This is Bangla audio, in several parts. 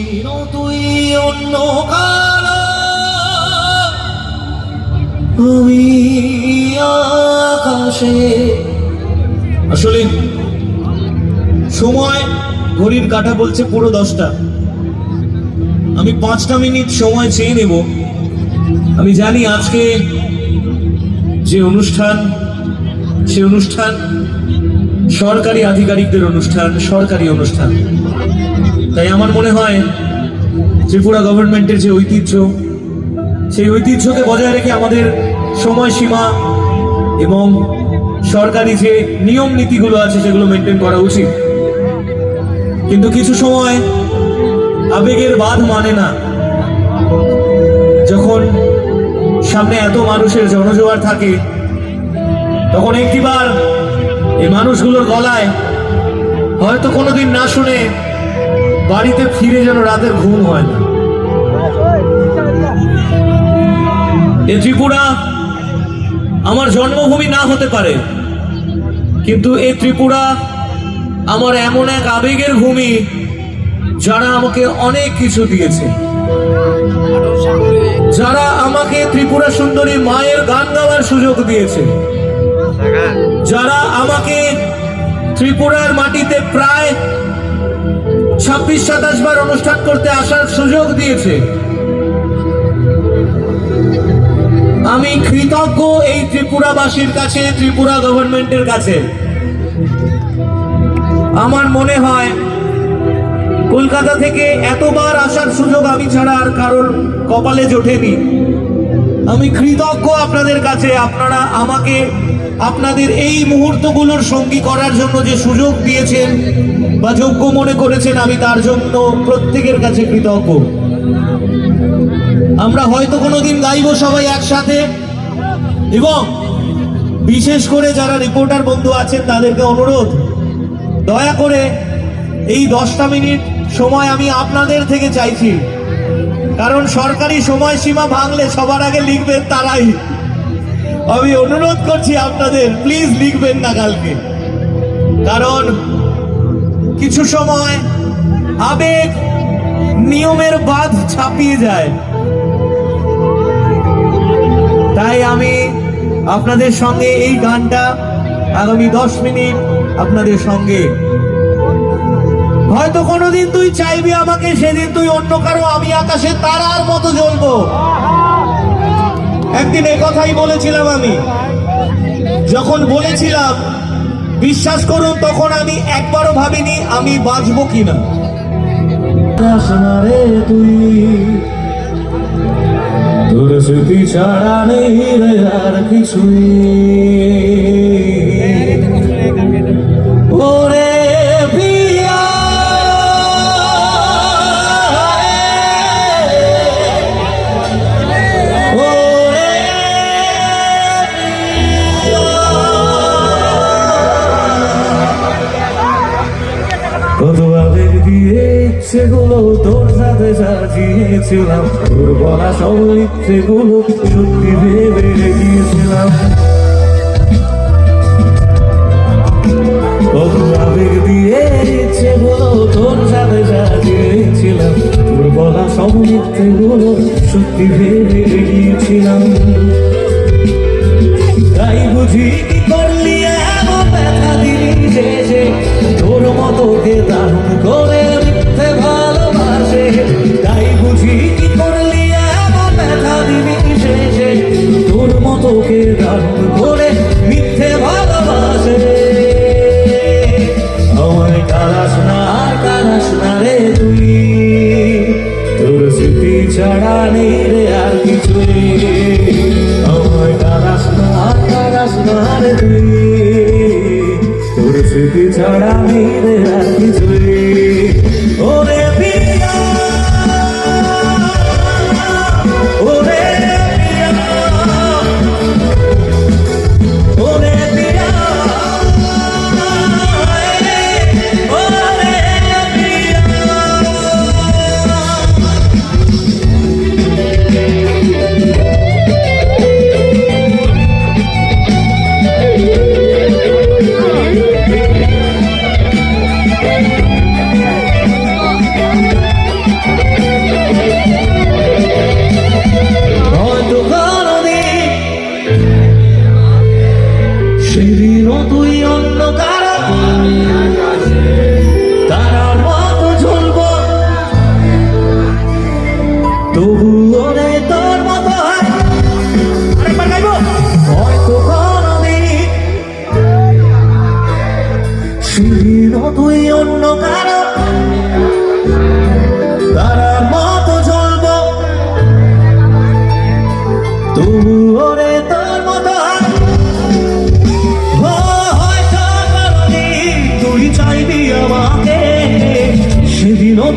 চির তুই অন্য কালো, আমি আকাশে। আসলে সময় ঘড়ির কাঁটা বলছে পুরো 10টা। আমি 5টা মিনিট সময় চেয়ে নেব। আমি জানি আজকে যে অনুষ্ঠান, সে অনুষ্ঠান সরকারি আধিকারিকদের অনুষ্ঠান, সরকারি অনুষ্ঠান। তাই আমার মনে হয় ত্রিপুরা গভর্নমেন্টের যে ঐতিহ্য, সেই ঐতিহ্যকে বজায় রেখে আমাদের সময়সীমা এবং সরকারি যে নিয়ম নীতিগুলো আছে সেগুলো মেনটেন করা উচিত। কিন্তু কিছু সময় আবেগের বাঁধ মানে না। যখন সামনে এত মানুষের জনজোয়ার থাকে, তখন একটিবার এই মানুষগুলোর গলায় হয়তো কোনোদিন না শুনে বাড়িতে ফিরে যেন রাতের ঘুম হয় না। এই ত্রিপুরা আমার জন্মভূমি না হতে পারে, কিন্তু এই ত্রিপুরা আমার এমন এক আবেগের ভূমি যারা আমাকে অনেক কিছু দিয়েছে, যারা আমাকে ত্রিপুরা সুন্দরী মায়ের গান গাওয়ার সুযোগ দিয়েছে, যারা আমাকে ত্রিপুরার মাটিতে প্রায় 26-27 বার অনুষ্ঠান করতে আসার সুযোগ দিয়েছে। আমি কৃতজ্ঞ এই ত্রিপুরাবাসীর কাছে, ত্রিপুরা গভর্নমেন্টের কাছে। আমার মনে হয় কলকাতা থেকে এতবার আসার সুযোগ আমি ছাড়া আর কারোর কপালে জোটেনি। আমি কৃতজ্ঞ আপনাদের কাছে। আপনারা আমাকে আপনাদের এই মুহূর্তগুলোর সঙ্গী করার জন্য যে সুযোগ দিয়েছেন বা যোগ্য মনে করেছেন, আমি তার জন্য প্রত্যেকের কাছে কৃতজ্ঞ। আমরা হয়তো কোনোদিন গাইব সবাই একসাথে, এবং বিশেষ করে যারা রিপোর্টার বন্ধু আছেন তাদেরকে অনুরোধ, দয়া করে এই 10টা মিনিট সময় আমি আপনাদের থেকে চাইছি। কারণ সরকারি সময়সীমা ভাঙলে সবার আগে লিখবেন তারাই। আমি অনুরোধ করছি আপনাদের, প্লিজ লিখবেন না কালকে। কারণ কিছু সময় আবেগ নিয়মের বাঁধ ছাপিয়ে যায়। তাই আমি আপনাদের সঙ্গে এই গানটা আগামী 10 মিনিট আপনাদের সঙ্গে। হয়তো কোনোদিন তুই চাইবি আমাকে, সেদিন তুই অন্য কারো, আমি আকাশে তারার মতো জ্বলবো। একদিন এই কথাই বলেছিলাম আমি। যখন বলেছিলাম, বিশ্বাস করুন, তখন আমি একবারও ভাবিনি আমি বাঁচবো কিনা। তুই তোর স্মৃতি ছাড়া নেই রে আর কিছুই। ওরে প্রিয়া, ওরে কত আবেগ দিয়ে ইচ্ছেগুলো তোর সাথে সাজিয়েছিলাম, তোর বলা সব ইচ্ছেগুলো সত্যি ভেবে গিয়েছিলাম। কত আবেগ দিয়ে ইচ্ছেগুলো তোর সাথে সাজিয়েছিলাম, তোর বলা সব ইচ্ছেগুলো সত্যি ভেবে গিয়েছিলাম। তাই বুঝি কি করলি এমন ব্যথা দিলি শেষে, তোর মতো কে দারুণ করে মিথ্যে ভালোবাসে। তাই বুঝি কি করলি এমন ব্যথা দিলি শেষে, তোর মতো কে দারুণ করে মিথ্যে ভালোবাসে। আমায় কালাস না, কালাস না রে তুই, তোর স্মৃতি ছাড়া নেই রে আর কিছুই। আমায় কালাস না, কালাস না রে তুই, তোর স্মৃতি ছাড়া নেই রে আর কিছুই।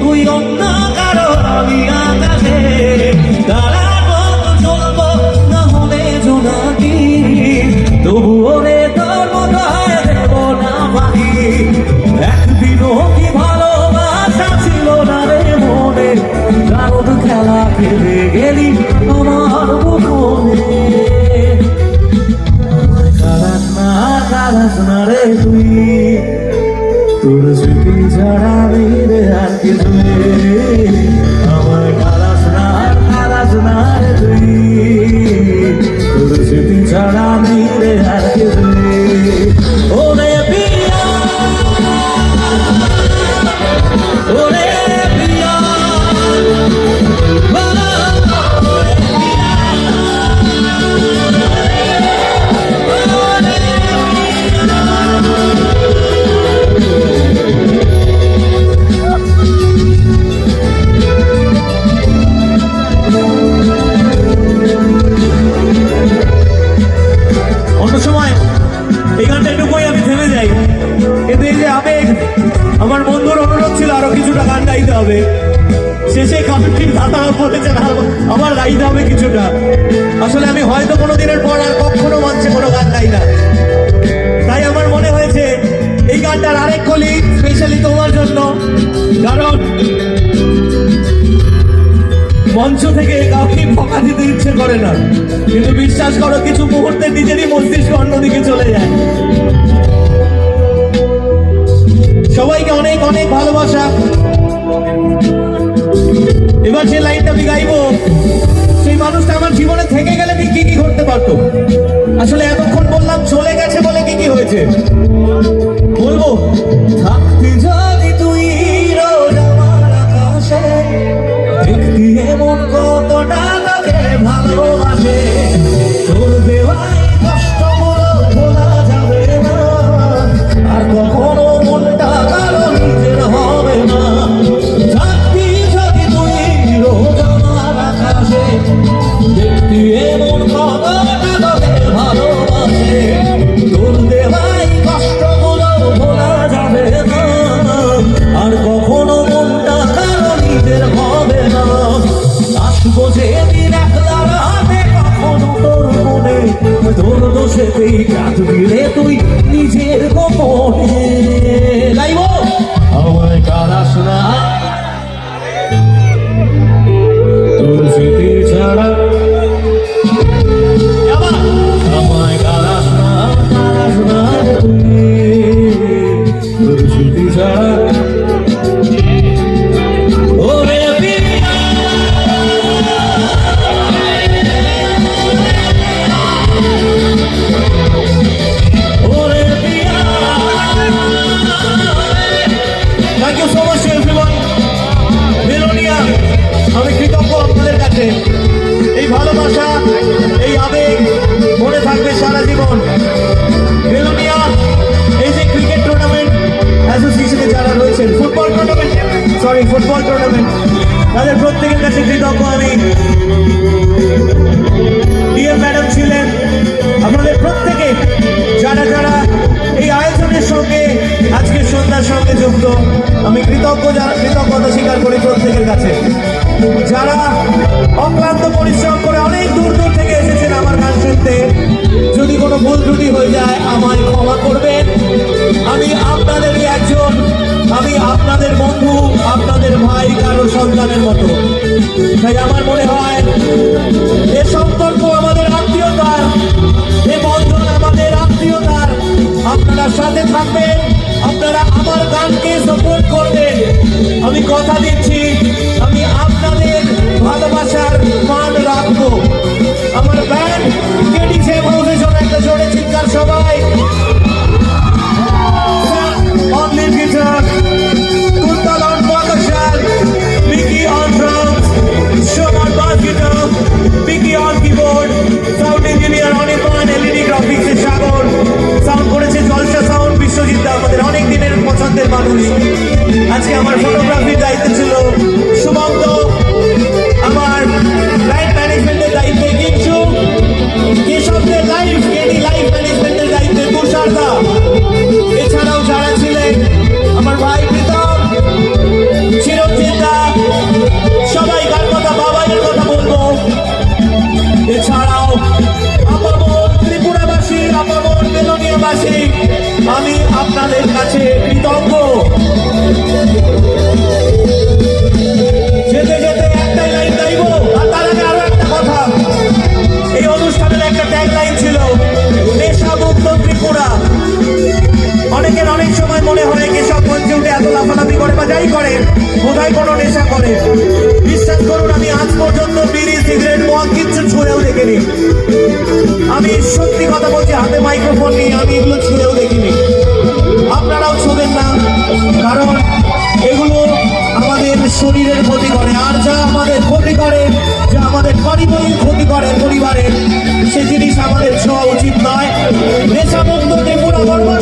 তুই অন্য কারো আমি আকাশে তারা কত চলবো না হলে জোনাকি তবুও রে তোর মতো দেব না বাকি একদিনও কি ভালোবাসা ছিল না রে মনে কারণ খেলা খেলে গেলি আমার বুকনে কালাস না রে তুই তোর স্মৃতি ছাড়া নেই রে আর কিছু আমার কালাস না রে তুই তোর স্মৃতি ছাড়া নেই রে আর কিছু ওরে পিয়া ওরে পিয়া আমার বন্ধুর অনুরোধ ছিল আরো কিছুটা গান গাইতে হবে শেষে কাউন্টির দাদা বলেছেন আমার গাইতে হবে কিছুটা আসলে আমি হয়তো কোনো দিনের পর আর কখনো মঞ্চে কোনো গান গাই না তাই আমার মনে হয়েছে এই গানটার আরেক কলি স্পেশালি তোমার জন্য কারণ মঞ্চ থেকে কাউকে বকা দিতে ইচ্ছে করে না কিন্তু বিশ্বাস করো কিছু মুহূর্তে নিজেরই মস্তিষ্ক অন্যদিকে চলে যায় সবাইকে অনেক অনেক ভালোবাসা এবার যে লাইনটা আমি গাইবো সেই মানুষটা আমার জীবনে থেকে গেলে কি কি করতে পারতো আসলে এতক্ষণ বললাম চলে গেছে বলে কি কি হয়েছে বলবো থাকতে যদি তুই রোজ আমার আকাশে দেখতি এমন কতটা তোকে ভালোবাসে তোর দেওয়াই কষ্টগুলো ভোলা যাবে না আর কখনো মনটা কারো নিজের হবে না থাকতি যদি তুই রোজ আমার আকাশে দেখতি এমন কতটা তোকে ভালোবাসে তোর দেওয়াই কষ্টগুলো ভোলা যাবে না আর কখনো মনটা কারো নিজের হবে না আসবো যেদিন একলা রাতে কখনো তোর মনে তোর দোষেতেই কাঁদবি রে তুই নিজের গোপনে গাইব আমায় কারাস না তোর স্মৃতি ছাড়া আমায় কারাস না তুই তোর স্মৃতি ছাড়া ওরে পিয়া ওরে পিয়া thank you so much everyone মেলোনিয়া আমি কৃতজ্ঞ আপনাদের কাছে এই ভালোবাসা এই আবেগ মনে থাকবে সারা জীবন মেলোনিয়া এই যে ক্রিকেট টুর্নামেন্ট অ্যাসোসিয়েশনে যারা রয়েছেন ফুটবল টুর্নামেন্ট তাদের প্রত্যেকের কাছে কৃতজ্ঞ আমি ডিএম ম্যাডাম ছিলেন আপনাদের প্রত্যেকে যারা যারা এই আয়োজনের সঙ্গে আজকের সন্ধ্যার সঙ্গে যুক্ত আমি কৃতজ্ঞতা স্বীকার করি প্রত্যেকের কাছে যারা অক্লান্ত পরিশ্রম করে অনেক দূর দূর থেকে এসেছেন আমার গান শুনতে যদি কোনো ভুল ত্রুটি হয়ে যায় আমায় ক্ষমা করবেন আমি আপনাদেরই একজন আমি আপনাদের বন্ধু আপনাদের ভাই কারো সন্তানের মতো তাই আমার মনে হয় এ সম্পর্ক আমাদের আত্মীয়তার এ বন্ধন আমাদের আত্মীয়তার আপনারা সাথে থাকবেন আপনারা আমার গানকে সাপোর্ট করবেন আমি কথা দিচ্ছি আমি আপনাদের ভালোবাসার মান রাখবো আমার ব্যান্ড কেডি সেভ হাউসের জন্য একটা জোরে চিৎকার সবাই on lead guitar, Kuntal on percussion, Mickey on drums, Shom on bass guitar, Mickey on keyboard, sound engineer Anirban, LED graphics এর সাগর, sound করেছে জলসা সাউন্ড বিশ্বজিৎ দা আমাদের অনেক দিনের পছন্দের মানুষ আজকে আমার ফটোগ্রাফির দায়িত্ব ছিল সুমন্ত আমার লাইভ ম্যানেজমেন্টের দায়িত্বে কিছু কেশবদের লাইভ কেডি লাইভ ম্যানেজমেন্টের দায়িত্বে তুষার দা এছাড়াও যারা ছিলেন আমার ভাই প্রীতম চিরঞ্জিত বা যাই করে কোথায় কোনো নেশা করে। বিশ্বাস করুন আমি আজ পর্যন্ত বিড়ি সিগারেট মদ কিচ্ছু ছুঁয়েও দেখিনি। আমি সত্যি কথা বলছি, হাতে মাইক্রোফোন নিয়ে আমি এগুলো ছুঁয়েও দেখিনি। আপনারাও ছোবেন না, কারণ এগুলো আমাদের শরীরের ক্ষতি করে। আর যা আমাদের ক্ষতি করে, যা আমাদের পারিবারিক ক্ষতি করে পরিবারের, সে জিনিস আমাদের ছোঁয়া উচিত নয়। নেশামুক্ত ত্রিপুরা বর্মা